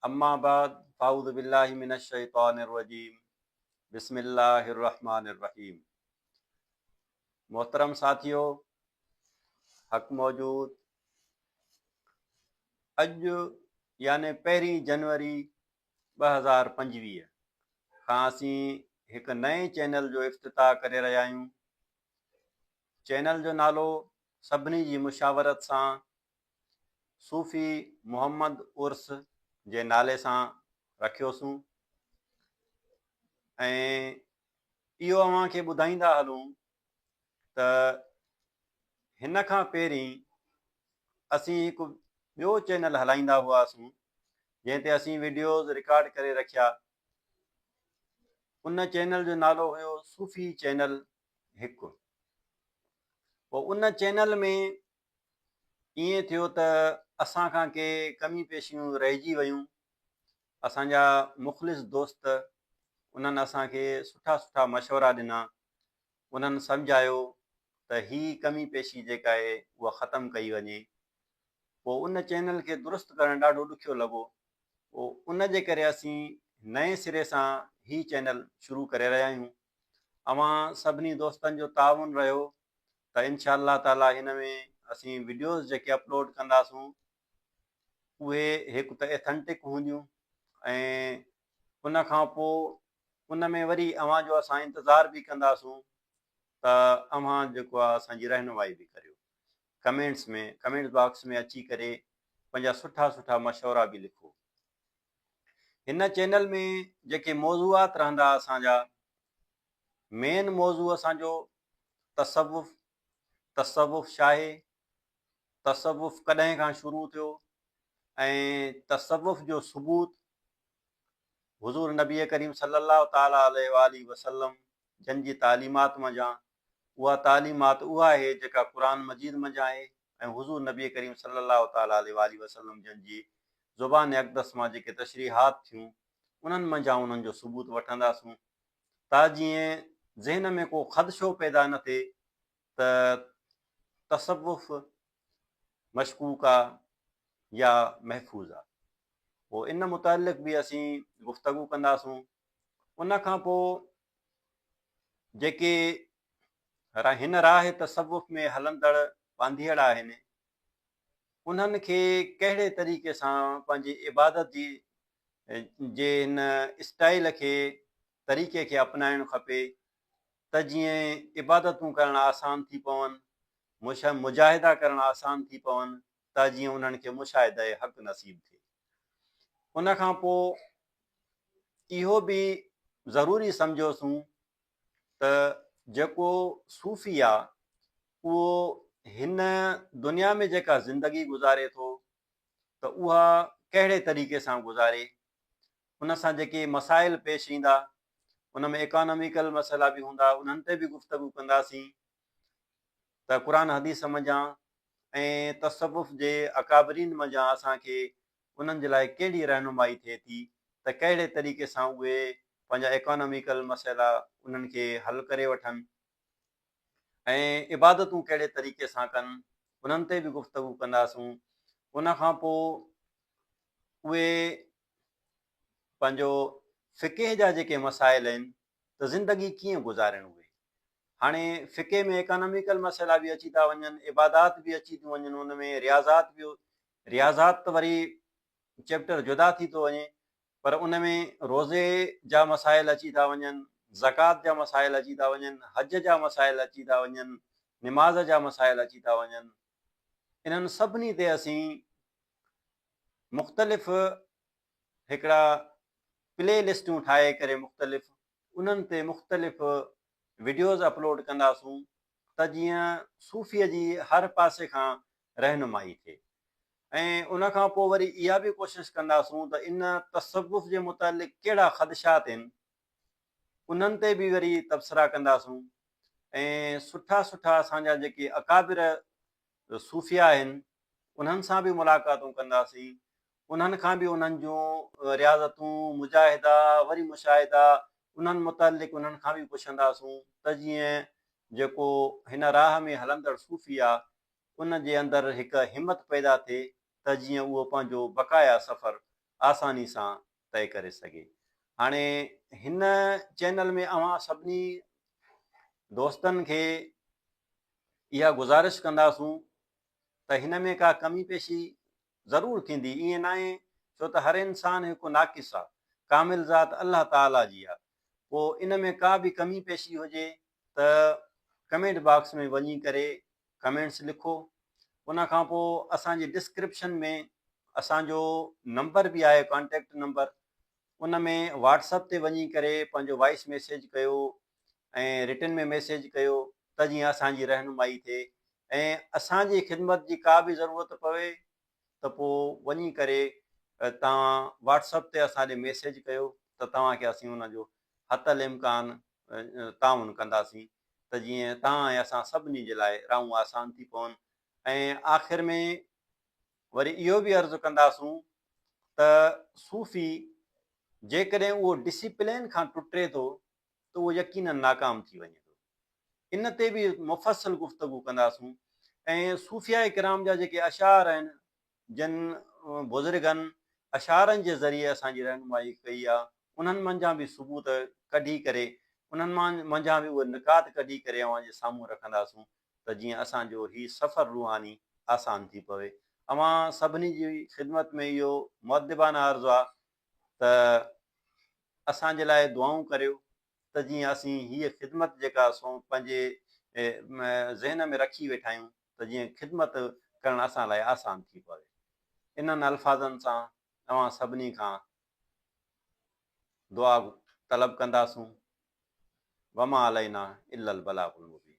अम्मा बाद फ़ाऊज़ु बिल्लाहि मिनश शैतानिर रजीम बिस्मिल्लाहिर रहमानिर रहीम। मोहतरम साथियों, हक़ मौजूद अॼु याने 1 जनवरी 2025 खां असीं हिकु नए चैनल जो इफ़्तिताह करे रहिया आहियूं। चैनल जो नालो सभिनी जी मुशावरत सां सूफ़ी मोहम्मद उर्स जे नाले सां रखियोसीं ऐं इहो अव्हांखे ॿुधाईंदा हलूं त हिन खां पहिरीं असीं हिकु ॿियो चैनल हलाईंदा हुआसीं जंहिं ते असीं वीडियोज़ रिकॉर्ड करे रखिया। उन चैनल जो नालो हुयो सूफ़ी चैनल हिकु। पोइ उन चैनल में ईअं थियो त असां खां के कमी पेशियूं रहिजी वयूं। असांजा मुख़लिस दोस्त उन्हनि असांखे सुठा सुठा मशवरा ॾिना। उन्हनि सम्झायो त ही कमी पेशी जेका आहे उहा ख़तमु कई वञे। पोइ उन चैनल खे दुरुस्त करणु ॾाढो ॾुखियो लॻो। पोइ उन जे करे असीं नए सिरे सां ही चैनल शुरू करे रहिया आहियूं। अव्हां सभिनी दोस्तनि जो ताउन रहियो त इनशा अल्लाह ताला हिन में असीं वीडियोज़ जेके अपलोड कंदासूं उहे हिकु त एथेंटिक हूंदियूं ऐं उन खां पोइ उन में वरी अव्हांजो असां इंतज़ारु बि कंदासूं त अव्हां जेको आहे असांजी रहनुमाई बि करियो। कमेंट्स बॉक्स में अची करे पंहिंजा सुठा सुठा मशवरा बि लिखो। हिन चैनल में जेके मौज़ूआत रहंदा असांजा, मेन मौज़ू असांजो तसव्वुफ़ छा आहे, तसव्वुफ़ कॾहिं खां शुरू थियो ऐं तसव्वुफ़ जो सबूत हुज़ूर नबी करीम सल्लल्लाहु ताला अलैहि वसल्लम जन जी तालीमात मंझां उहा तालीमात उहा आहे जेका क़ुरान मजीद मंझां आहे ऐं हुज़ूर नबी करीम सल्लल्लाहु ताला अलैहि वसल्लम जन जी ज़ुबान अक़दस मां जेके तशरीहात थियूं उन्हनि मंझां उन्हनि जो सबूत वठंदासूं त जीअं ज़हन में को ख़दशो पैदा न थिए त तसव्वुफ़ मशकूक आहे या महफ़ूज़ आहे। पोइ इन मुतालिक़ बि असीं गुफ़्तगू कंदासूं। उन खां पोइ जेके हिन राह तसव्वुफ़ में हलंदड़ वांधियड़ आहिनि उन्हनि खे कहिड़े तरीक़े सां पंहिंजी इबादत जे हिन स्टाइल खे तरीक़े खे अपनाइणु खपे त जीअं इबादतूं करणु आसान थी पवनि, मुजाहिदा करणु आसान थी पवनि त जीअं उन्हनि खे मुशाहिदा हक़ नसीब थिए। उन खां पोइ इहो बि ज़रूरी सम्झोसीं त जेको सूफ़ी आहे उहो हिन दुनिया में जेका ज़िंदगी गुज़ारे थो त उहा कहिड़े तरीक़े सां गुज़ारे। उन सां जेके मसाइल पेश ईंदा उन में इकोनॉमिकल मसइला बि हूंदा, उन्हनि ते बि गुफ़्तगू कंदासीं त क़ुरान हदीस मंझां ऐं तसव्वुफ़ जे अकाबरीन मंझां असांखे उन्हनि जे लाइ कहिड़ी रहनुमाई थिए थी त कहिड़े तरीक़े सां उहे पंहिंजा इकोनॉमिकल मसइला उन्हनि खे हल करे वठनि ऐं इबादतूं कहिड़े तरीक़े सां कनि, उन्हनि ते बि गुफ़्तगू कंदासूं। उन खां पोइ उहे पंहिंजो फ़िक़े जा जेके मसाइल आहिनि त ज़िंदगी कीअं गुज़ारणु उहे। हाणे फ़िक़े में इकोनॉमिकल मसइला बि अची था वञनि, इबादात बि अची थियूं वञनि, उन में रियाज़ात त वरी चैप्टर जुदा थी थो वञे, पर उन में रोज़े जा मसाइल अची था वञनि, ज़कात जा मसाइल अची था वञनि, हज जा मसाइल अची था वञनि, निमाज़ जा मसाइल अची था वञनि। इन्हनि सभिनी ते असीं मुख़्तलिफ़ हिकिड़ा प्ले लिस्टूं ठाहे करे उन्हनि ते मुख़्तलिफ़ वीडियोज़ अपलोड कंदासूं त जीअं सूफ़ीअ जी हर पासे खां रहनुमाई थिए। ऐं उन खां पोइ वरी इहा बि कोशिशि कंदासूं त इन तसव्वुफ़ जे मुतालिक़ कहिड़ा ख़दशात आहिनि उन्हनि ते बि वरी तबसरा कंदासूं ऐं सुठा सुठा असांजा जेके अकाबिर सूफ़िया आहिनि उन्हनि सां बि मुलाक़ातूं कंदासीं। उन्हनि खां बि उन्हनि जूं रियाज़तूं, मुजाहिदा, वरी मुशाहिदा उन्हनि मुतालिक़ उन्हनि खां बि पुछंदासूं त जीअं जेको हिन राह में हलंदड़ सूफ़ी आहे उन जे अंदरि हिकु हिमत पैदा थिए त जीअं उहो पंहिंजो बक़ाया सफ़र आसानी सां तय करे सघे। हाणे हिन चैनल में अवां सभिनी दोस्तनि खे इहा गुज़ारिश कंदासूं त हिन में का कमी पेशी ज़रूरु थींदी, ईअं न आहे, छो त हर इंसानु हिकु नाक़िस आहे, कामिल ज़ात अलाह ताला जी आहे। पोइ इन में का बि कमी पेशी हुजे त कमेंट बॉक्स में वञी करे कमेंट्स लिखो। उन खां पोइ असांजे डिस्क्रिप्शन में असांजो नंबर बि आहे, कॉन्टेक्ट नंबर, उन में व्हाट्सअप ते वञी करे पंहिंजो वॉइस मैसेज कयो ऐं रिटन में मैसेज कयो त जीअं असांजी रहनुमाई थिए। ऐं असांजी ख़िदमत जी का बि ज़रूरत पवे त पोइ वञी करे तव्हां व्हाट्सअप ते असां ॾे मैसेज कयो त तव्हांखे असीं हुनजो हतल इम्कान ताउन कंदासीं त जीअं तव्हां ऐं असां सभिनी जे लाइ राहूं आसान थी पवनि। ऐं आख़िर में वरी इहो बि अर्ज़ु कंदासूं त सूफ़ी जेकॾहिं उहो डिसिप्लिन खां टुटे थो त उहो यकीनन नाकाम थी वञे थो। इन ते बि मुफ़सल गुफ़्तगू कंदासूं। ऐं सूफ़िया किराम जा जेके अशार आहिनि, जिन बुज़ुर्गनि अशारनि जे ज़रिए असांजी रहनुमाई कई आहे, उन्हनि मंझां बि सबूत कढी करे, उन्हनि मंझां बि उहे निकात कढी करे अव्हां जे साम्हूं रखंदासूं त जीअं असांजो हीउ सफ़र रूहानी आसान थी पवे। अव्हां सभिनी जी ख़िदमत में इहो मुअद्दिबाना अर्ज़ु आहे त असांजे लाइ दुआऊं करियो त जीअं असीं हीअ ख़िदमत जेका असां पंहिंजे ज़हन में रखी वेठा आहियूं त जीअं ख़िदमत करणु असां लाइ आसान थी पवे। इन्हनि अल्फाज़नि सां तव्हां सभिनी खां दुआ तलब कंदासूं। वमा अलैना इल्लल बलागुल मुबीन।